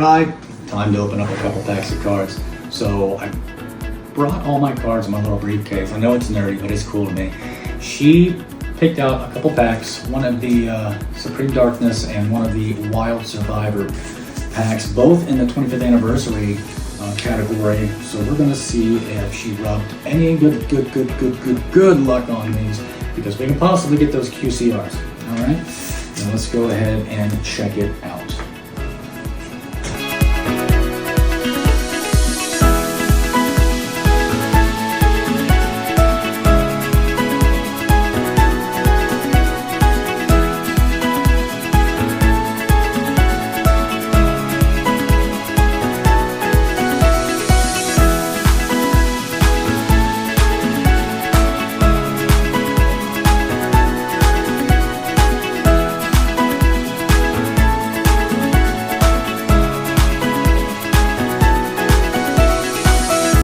ride, time to open up a couple packs of cards. So I brought all my cards in my little briefcase. I know it's nerdy, but it's cool to me. She picked out a couple packs, one of the Supreme Darkness and one of the Wild Survivor packs, both in the 25th anniversary category. So we're gonna see if she rubbed any good luck on these, because we can possibly get those QCRs. All right, now let's go ahead and check it out.